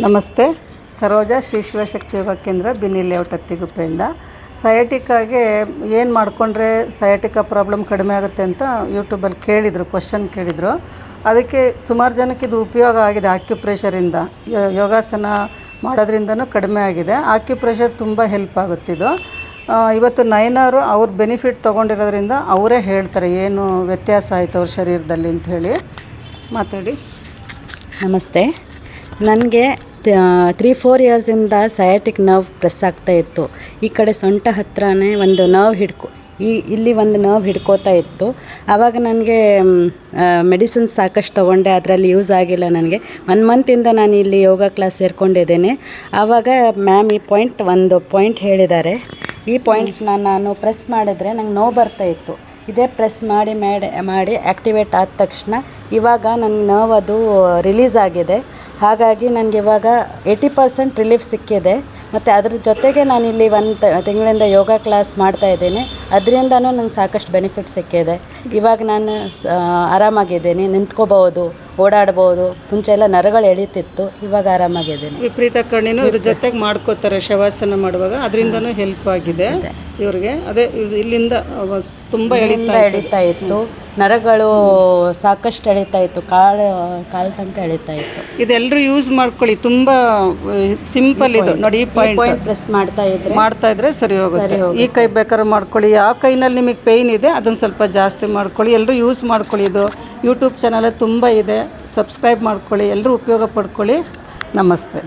ನಮಸ್ತೆ. ಸರೋಜಾ ಶ್ರೀ ಶಿವಶಕ್ತಿ ಯೋಗ ಕೇಂದ್ರ, ಬಿನ್ನಿ ಲೇಔಟ್, ಅತ್ತಿಗುಪ್ಪೆಯಿಂದ. ಸಯಾಟಿಕ್ಕಾಗೆ ಏನು ಮಾಡಿಕೊಂಡ್ರೆ ಸಯಾಟಿಕಾ ಪ್ರಾಬ್ಲಮ್ ಕಡಿಮೆ ಆಗುತ್ತೆ ಅಂತ ಯೂಟ್ಯೂಬಲ್ಲಿ ಕ್ವಶನ್ ಕೇಳಿದರು. ಅದಕ್ಕೆ ಸುಮಾರು ಜನಕ್ಕೆ ಇದು ಉಪಯೋಗ ಆಗಿದೆ. ಆಕ್ಯುಪ್ರೆಷರಿಂದ, ಯೋಗಾಸನ ಮಾಡೋದ್ರಿಂದನೂ ಕಡಿಮೆ ಆಗಿದೆ. ಆಕ್ಯುಪ್ರೆಷರ್ ತುಂಬ ಹೆಲ್ಪ್ ಆಗುತ್ತಿದ್ದು. ಇವತ್ತು ನಯನವರು ಅವ್ರ ಬೆನಿಫಿಟ್ ತೊಗೊಂಡಿರೋದ್ರಿಂದ ಅವರೇ ಹೇಳ್ತಾರೆ ಏನು ವ್ಯತ್ಯಾಸ ಆಯಿತು ಅವ್ರ ಶರೀರದಲ್ಲಿ ಅಂತ ಹೇಳಿ. ಮಾತಾಡಿ. ನಮಸ್ತೆ. ನನಗೆ 3-4 ಇಯರ್ಸಿಂದ ಸಯಾಟಿಕ್ ನರ್ವ್ ಪ್ರೆಸ್ ಆಗ್ತಾಯಿತ್ತು. ಈ ಕಡೆ ಸೊಂಟ ಹತ್ರನೇ ಒಂದು ನರ್ವ್ ಇಲ್ಲಿ ಒಂದು ನರ್ವ್ ಹಿಡ್ಕೋತಾ ಇತ್ತು. ಆವಾಗ ನನಗೆ ಮೆಡಿಸಿನ್ಸ್ ಸಾಕಷ್ಟು ತೊಗೊಂಡೆ, ಅದರಲ್ಲಿ ಯೂಸ್ ಆಗಿಲ್ಲ. ನನಗೆ 1 ಮಂತಿಂದ ನಾನು ಇಲ್ಲಿ ಯೋಗ ಕ್ಲಾಸ್ ಸೇರಿಕೊಂಡಿದ್ದೇನೆ. ಆವಾಗ ಮ್ಯಾಮ್ ಒಂದು ಪಾಯಿಂಟ್ ಹೇಳಿದ್ದಾರೆ. ಈ ಪಾಯಿಂಟ್ನ ನಾನು ಪ್ರೆಸ್ ಮಾಡಿದರೆ ನಂಗೆ ನೋವು ಬರ್ತಾಯಿತ್ತು. ಇದೇ ಪ್ರೆಸ್ ಮಾಡಿ ಆ್ಯಕ್ಟಿವೇಟ್ ಆದ ತಕ್ಷಣ ಇವಾಗ ನನ್ನ ನರ್ವ್ ಅದು ರಿಲೀಸ್ ಆಗಿದೆ. ಹಾಗಾಗಿ ನನಗೆ ಇವಾಗ 80% ರಿಲೀಫ್ ಸಿಕ್ಕಿದೆ. ಮತ್ತು ಅದ್ರ ಜೊತೆಗೆ ನಾನಿಲ್ಲಿ 1 ತಿಂಗಳಿಂದ ಯೋಗ ಕ್ಲಾಸ್ ಮಾಡ್ತಾಯಿದ್ದೀನಿ. ಅದರಿಂದನೂ ನಂಗೆ ಸಾಕಷ್ಟು ಬೆನಿಫಿಟ್ ಸಿಕ್ಕಿದೆ. ಇವಾಗ ನಾನು ಆರಾಮಾಗಿದ್ದೀನಿ, ನಿಂತ್ಕೋಬೋದು, ಓಡಾಡ್ಬೋದು. ಮುಂಚೆ ಎಲ್ಲ ನರಗಳು ಎಳೀತಿತ್ತು, ಇವಾಗ ಆರಾಮಾಗಿದ್ದೀನಿ. ವಿಪರೀತ ಕಣ್ಣಿನೂ ಇದ್ರ ಜೊತೆಗೆ ಮಾಡ್ಕೋತಾರೆ ಶವಾಸನ ಮಾಡುವಾಗ, ಅದರಿಂದನೂ ಹೆಲ್ಪ್ ಆಗಿದೆ ಇವ್ರಿಗೆ. ಅದೇ ಇಲ್ಲಿಂದ ತುಂಬ ಎಳೀತಾ ಇತ್ತು, ನರಗಳು ಸಾಕಷ್ಟು ಎಳೀತಾ ಇತ್ತು, ಕಾಲು ತನಕ ಎಳೀತಾ ಇತ್ತು. ಇದೆಲ್ಲರೂ ಯೂಸ್ ಮಾಡ್ಕೊಳ್ಳಿ, ತುಂಬ ಸಿಂಪಲ್ ಇದು ನೋಡಿ. ಈ ಪಾಯಿಂಟ್ ಪ್ರೆಸ್ ಮಾಡ್ತಾ ಇದ್ರೆ ಸರಿ ಹೋಗುತ್ತೆ. ಈ ಕೈ ಬೇಕಾದ್ರೆ ಮಾಡ್ಕೊಳ್ಳಿ. ಯಾವ ಕೈನಲ್ಲಿ ನಿಮಗೆ ಪೇಯ್ನ್ ಇದೆ ಅದನ್ನು ಸ್ವಲ್ಪ ಜಾಸ್ತಿ ಮಾಡ್ಕೊಳ್ಳಿ. ಎಲ್ಲರೂ ಯೂಸ್ ಮಾಡ್ಕೊಳ್ಳಿ. ಇದು ಯೂಟ್ಯೂಬ್ ಚಾನಲ್ ತುಂಬ ಇದೆ, ಸಬ್ಸ್ಕ್ರೈಬ್ ಮಾಡ್ಕೊಳ್ಳಿ. ಎಲ್ಲರೂ ಉಪಯೋಗ ಪಡ್ಕೊಳ್ಳಿ. ನಮಸ್ತೆ.